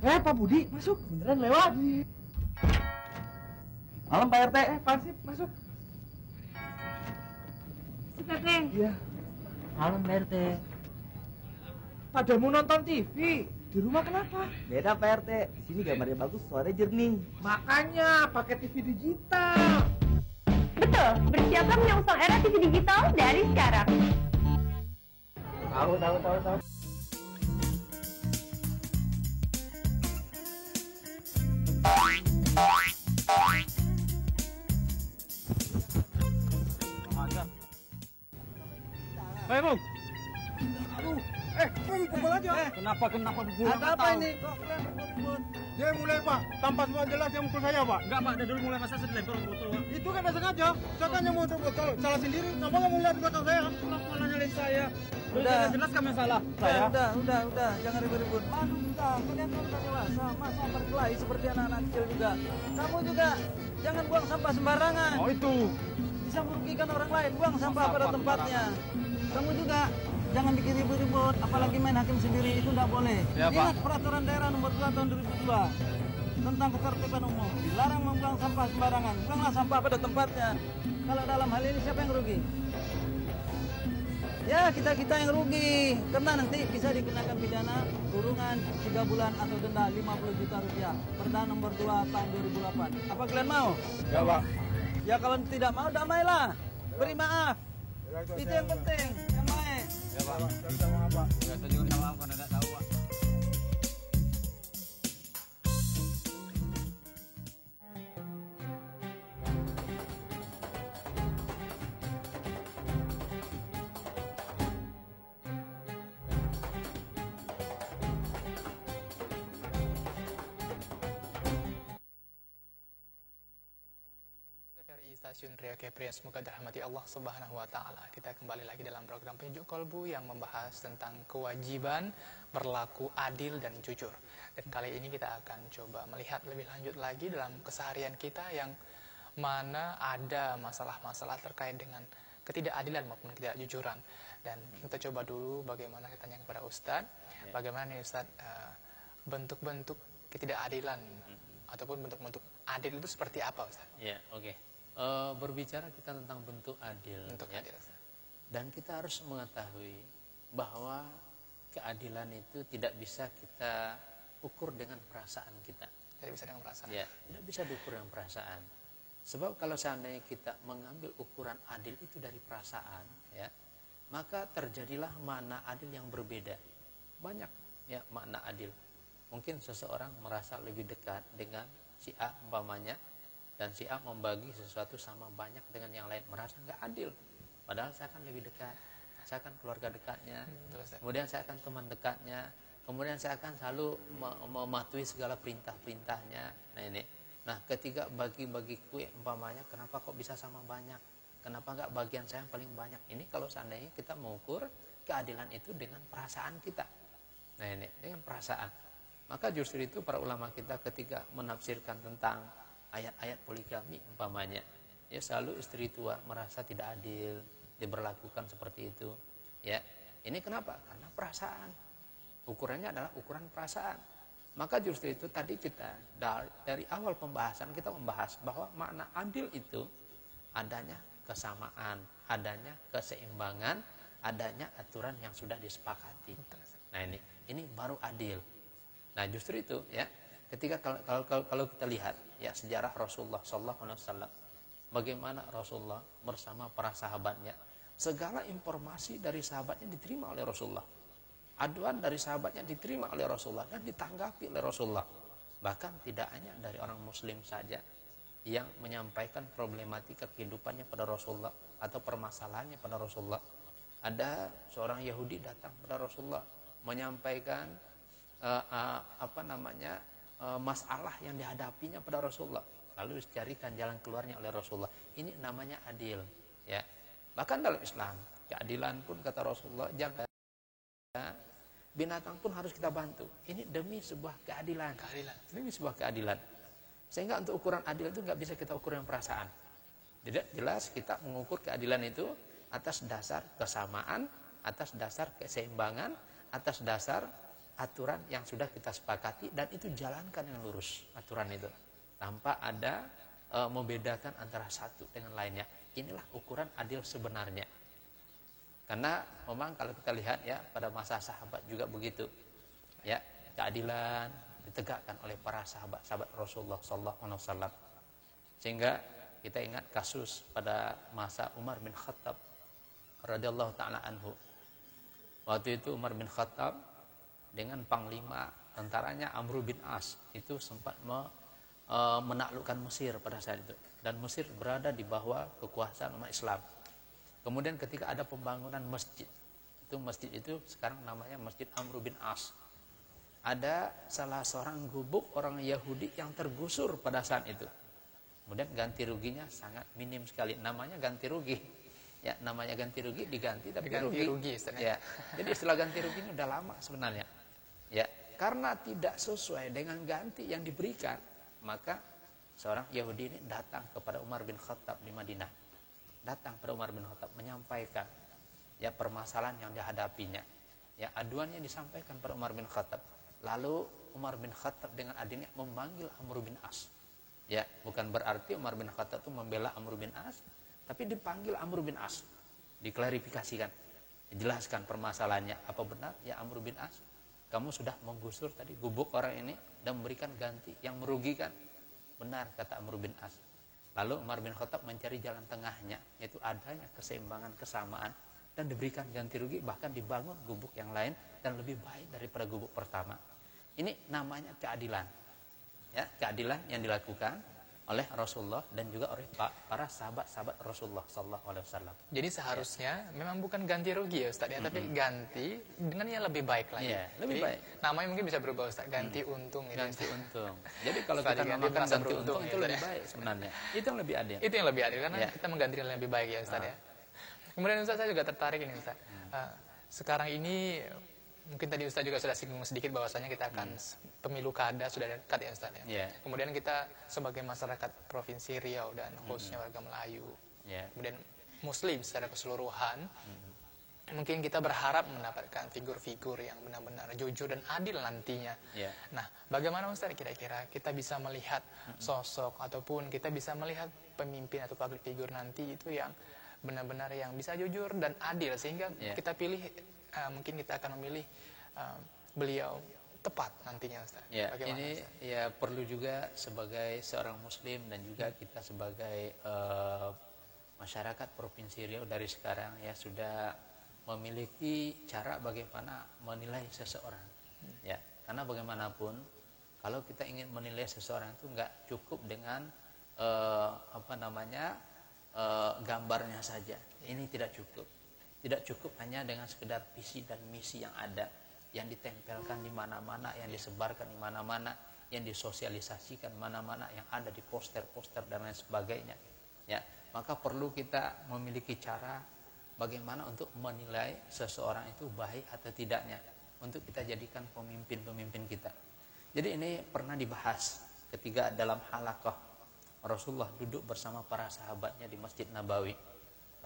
Pak Budi, masuk. Beneran lewat. Malam Pak RT. Pak Sip, masuk. Si Teteh. Iya. Malam Pak RT. Pada mau nonton TV. Di rumah kenapa? Beda Pak RT. Di sini gambarnya bagus, suaranya jernih. Makanya pakai TV digital. Betul, bersiaplah menyongsong era TV digital dari sekarang. Tahu. Hei, Bung. Aduh, pukul aja. Kenapa pukul? Ada apa ini? Dia mulai, Pak. Tanpa semua jelas yang mukul saya, Pak. Enggak, Pak. Dari dulu mulai masa dilempar botol. Itu kan nggak sengaja. Saya kan yang mau botol. Salah sendiri. Kenapa nggak mau lihat di belakang saya? Malah nyalain saya. Udah. Jelas kami yang salah. Saya. Udah. Jangan ribut-ribut. Aduh, kalian kan udah dewasa. Masa berkelahi seperti anak-anak kecil juga. Kamu juga jangan buang sampah sembarangan. Oh, itu. Bisa merugikan orang lain. Buang sampah pada tempatnya. Kamu juga jangan bikin ribut-ribut. Apalagi main hakim sendiri. Itu tidak boleh. Ya, Pak. Ingat peraturan daerah nomor 2 tahun 2002 tentang ketertiban umum. Dilarang membuang sampah sembarangan. Buanglah sampah pada tempatnya. Kalau dalam hal ini siapa yang rugi? Ya, kita yang rugi. Karena nanti bisa dikenakan pidana kurungan 3 bulan atau denda 50 juta rupiah. Perda nomor 2 tahun 2008. Apa kalian mau? Ya, Pak. Ya kalau tidak mau damailah. Beri maaf. Itu yang penting. Yang baik. Ya, Pak. Saya mau apa? Ya, saya juga minta maaf karena nggak tahu, Pak. TVRI Stasiun Rio Kepri, semoga dirahmati Allah Subhanahu wa Ta'ala. Kita kembali lagi dalam program Penyejuk Kolbu yang membahas tentang kewajiban berlaku adil dan jujur. Dan kali ini kita akan coba melihat lebih lanjut lagi dalam keseharian kita yang mana ada masalah-masalah terkait dengan ketidakadilan maupun ketidakjujuran. Dan kita coba dulu bagaimana kita tanya kepada Ustadz, bagaimana nih Ustadz bentuk-bentuk ketidakadilan ataupun bentuk-bentuk adil itu seperti apa Ustaz? Ya, oke. Berbicara kita tentang bentuk adil, Bentuk ya. adil, Ustaz. Dan kita harus mengetahui bahwa keadilan itu tidak bisa kita ukur dengan perasaan kita. Tidak bisa dengan perasaan. Ya, tidak bisa diukur dengan perasaan. Sebab kalau seandainya kita mengambil ukuran adil itu dari perasaan, ya, maka terjadilah makna adil yang berbeda. Banyak ya makna adil. Mungkin seseorang merasa lebih dekat dengan si A umpamanya, dan si A membagi sesuatu sama banyak dengan yang lain, merasa nggak adil. Padahal saya akan lebih dekat, saya akan keluarga dekatnya, kemudian saya akan teman dekatnya, kemudian saya akan selalu mematuhi segala perintah-perintahnya. Nah ketika bagi-bagi kue umpamanya, kenapa kok bisa sama banyak? Kenapa nggak bagian saya yang paling banyak? Ini kalau seandainya kita mengukur keadilan itu dengan perasaan kita. Nah ini dengan perasaan. Maka justru itu para ulama kita ketika menafsirkan tentang ayat-ayat poligami umpamanya, ya selalu istri tua merasa tidak adil diberlakukan seperti itu. Ya, ini kenapa? Karena perasaan. Ukurannya adalah ukuran perasaan. Maka justru itu tadi kita dari awal pembahasan kita membahas bahwa makna adil itu adanya kesamaan, adanya keseimbangan, adanya aturan yang sudah disepakati. Nah ini baru adil. Nah justru itu ya, ketika kalau kita lihat ya sejarah Rasulullah SAW, bagaimana Rasulullah bersama para sahabatnya, segala informasi dari sahabatnya diterima oleh Rasulullah, aduan dari sahabatnya diterima oleh Rasulullah dan ditanggapi oleh Rasulullah. Bahkan tidak hanya dari orang Muslim saja yang menyampaikan problematika kehidupannya pada Rasulullah atau permasalahannya pada Rasulullah. Ada seorang Yahudi datang pada Rasulullah menyampaikan masalah yang dihadapinya pada Rasulullah, lalu dicarikan jalan keluarnya oleh Rasulullah. Ini namanya adil ya. Bahkan dalam Islam keadilan pun kata Rasulullah, jangan binatang pun harus kita bantu. Ini demi sebuah keadilan. Demi sebuah keadilan. Sehingga untuk ukuran adil itu nggak bisa kita ukur dengan perasaan. Jadi jelas kita mengukur keadilan itu atas dasar kesamaan, atas dasar keseimbangan, atas dasar aturan yang sudah kita sepakati dan itu jalankan yang lurus aturan itu tanpa ada membedakan antara satu dengan lainnya. Inilah ukuran adil sebenarnya. Karena memang kalau kita lihat ya pada masa sahabat juga begitu. Ya, keadilan ditegakkan oleh para sahabat Rasulullah sallallahu alaihi wasallam. Sehingga kita ingat kasus pada masa Umar bin Khattab radhiyallahu taala anhu. Waktu itu Umar bin Khattab dengan panglima tentaranya Amr bin As itu sempat menaklukkan Mesir pada saat itu, dan Mesir berada di bawah kekuasaan umat Islam. Kemudian ketika ada pembangunan masjid itu sekarang namanya Masjid Amr bin As, ada salah seorang gubuk orang Yahudi yang tergusur pada saat itu. Kemudian ganti ruginya sangat minim sekali, namanya ganti rugi. Ya, namanya ganti rugi diganti tapi Diganti rugi ya. Jadi istilah ganti rugi ini udah lama sebenarnya. Ya, karena tidak sesuai dengan ganti yang diberikan, maka seorang Yahudi ini datang kepada Umar bin Khattab di Madinah. Datang kepada Umar bin Khattab menyampaikan ya permasalahan yang dihadapinya. Ya, aduannya disampaikan kepada Umar bin Khattab. Lalu Umar bin Khattab dengan adilnya memanggil Amr bin As. Ya, bukan berarti Umar bin Khattab itu membela Amr bin As, tapi dipanggil Amr bin As, diklarifikasikan, dijelaskan permasalahannya. Apa benar ya Amr bin As, kamu sudah menggusur tadi gubuk orang ini dan memberikan ganti yang merugikan? Benar, kata Amr bin As. Lalu Umar bin Khattab mencari jalan tengahnya, yaitu adanya keseimbangan, kesamaan, dan diberikan ganti rugi, bahkan dibangun gubuk yang lain dan lebih baik daripada gubuk pertama. Ini namanya keadilan. Ya, keadilan yang dilakukan oleh Rasulullah dan juga oleh para sahabat-sahabat Rasulullah sallallahu alaihi wasallam. Jadi seharusnya memang bukan ganti rugi ya Ustaz ya, tapi ganti dengan yang lebih baik lagi. Iya, lebih baik. Namanya mungkin bisa berubah Ustaz, ganti untung gitu. Ganti untung. Jadi kalau Ustaz, kita ganti namakan merasa ganti beruntung untung itu ya, lebih Ustaz, baik sebenarnya. Itu yang lebih adil. Itu yang lebih adil karena Ya. kita mengganti dengan yang lebih baik ya Ustaz ya. Kemudian Ustaz, saya juga tertarik ini Ustaz. Sekarang ini mungkin tadi Ustaz juga sudah singgung sedikit bahwasanya kita akan pemilu kada sudah dekat ya Ustaz ya. Ya. Kemudian kita sebagai masyarakat Provinsi Riau dan khususnya warga Melayu, Ya. kemudian Muslim secara keseluruhan, mungkin kita berharap mendapatkan figur-figur yang benar-benar jujur dan adil nantinya. Ya. Nah, bagaimana Ustaz kira-kira kita bisa melihat sosok ataupun kita bisa melihat pemimpin atau public figure nanti itu yang benar-benar yang bisa jujur dan adil sehingga Ya. kita pilih mungkin kita akan memilih beliau tepat nantinya Ustaz. Ya, Bagaimana, ini Ustaz? ya perlu juga sebagai seorang muslim dan juga kita sebagai masyarakat Provinsi Riau dari sekarang ya sudah memiliki cara bagaimana menilai seseorang. Ya, karena bagaimanapun kalau kita ingin menilai seseorang itu nggak cukup dengan gambarnya saja. Ini tidak cukup. Tidak cukup hanya dengan sekedar visi dan misi yang ada, yang ditempelkan di mana-mana, yang disebarkan di mana-mana, yang disosialisasikan mana-mana, yang ada di poster-poster dan lain sebagainya. Ya, maka perlu kita memiliki cara bagaimana untuk menilai seseorang itu baik atau tidaknya, untuk kita jadikan pemimpin-pemimpin kita. Jadi ini pernah dibahas ketika dalam halaqah Rasulullah duduk bersama para sahabatnya di Masjid Nabawi.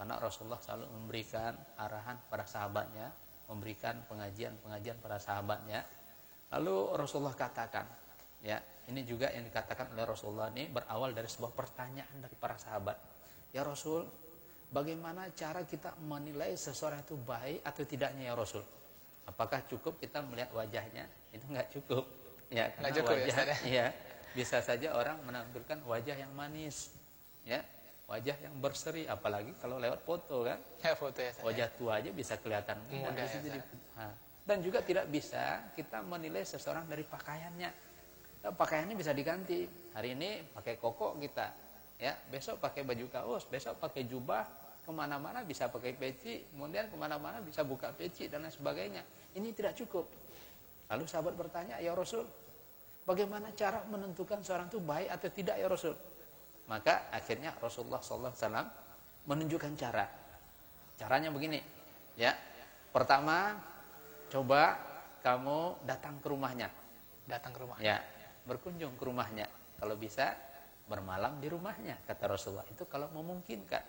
Karena Rasulullah selalu memberikan arahan pada sahabatnya, memberikan pengajian-pengajian pada sahabatnya. Lalu Rasulullah katakan, ya, ini juga yang dikatakan oleh Rasulullah ini berawal dari sebuah pertanyaan dari para sahabat. Ya Rasul, bagaimana cara kita menilai seseorang itu baik atau tidaknya ya Rasul? Apakah cukup kita melihat wajahnya? Itu enggak cukup. Ya, karena Nggak cukup wajah, ya, Ustaz, ya, bisa saja orang menampilkan wajah yang manis, ya. Wajah yang berseri, apalagi kalau lewat foto kan. Ya, foto ya Ustaz. Wajah tua aja bisa kelihatan muda. Muda, ya, Dan juga tidak bisa kita menilai seseorang dari pakaiannya. Nah, pakaiannya bisa diganti. Hari ini pakai koko kita, ya. Besok pakai baju kaos, besok pakai jubah, kemana-mana bisa pakai peci, kemudian kemana-mana bisa buka peci dan lain sebagainya. Ini tidak cukup. Lalu sahabat bertanya, ya Rasul, bagaimana cara menentukan seorang itu baik atau tidak ya Rasul? Maka akhirnya Rasulullah SAW menunjukkan cara. Caranya begini, ya. Pertama, coba kamu datang ke rumahnya. Datang ke rumah. Ya, berkunjung ke rumahnya. Kalau bisa bermalam di rumahnya, kata Rasulullah. Itu kalau memungkinkan.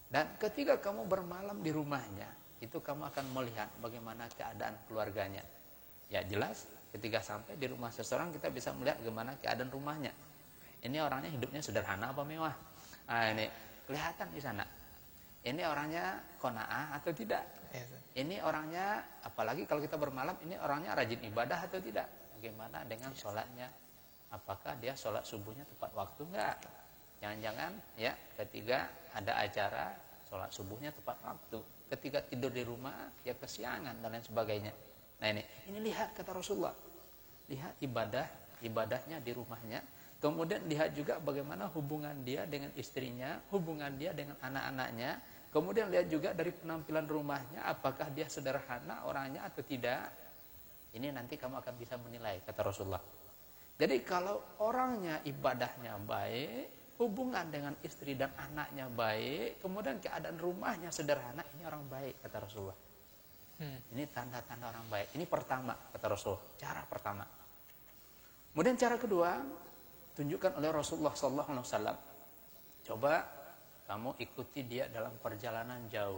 Dan ketika kamu bermalam di rumahnya, itu kamu akan melihat bagaimana keadaan keluarganya. Ya jelas ketika sampai di rumah seseorang kita bisa melihat bagaimana keadaan rumahnya. Ini orangnya hidupnya sederhana apa mewah? Nah, ini kelihatan di sana. Ini orangnya qanaah atau tidak? Ini orangnya, apalagi kalau kita bermalam, ini orangnya rajin ibadah atau tidak? Bagaimana dengan sholatnya? Apakah dia sholat subuhnya tepat waktu enggak? Jangan-jangan ya ketika ada acara sholat subuhnya tepat waktu. Ketika tidur di rumah ya kesiangan dan lain sebagainya. Nah ini lihat kata Rasulullah. Lihat ibadahnya di rumahnya. Kemudian lihat juga bagaimana hubungan dia dengan istrinya, hubungan dia dengan anak-anaknya. Kemudian lihat juga dari penampilan rumahnya, apakah dia sederhana orangnya atau tidak. Ini nanti kamu akan bisa menilai, kata Rasulullah. Jadi kalau orangnya ibadahnya baik, hubungan dengan istri dan anaknya baik, kemudian keadaan rumahnya sederhana, ini orang baik, kata Rasulullah. Ini tanda-tanda orang baik. Ini pertama, kata Rasulullah, cara pertama. Kemudian cara kedua, tunjukkan oleh Rasulullah SAW. Coba kamu ikuti dia dalam perjalanan jauh.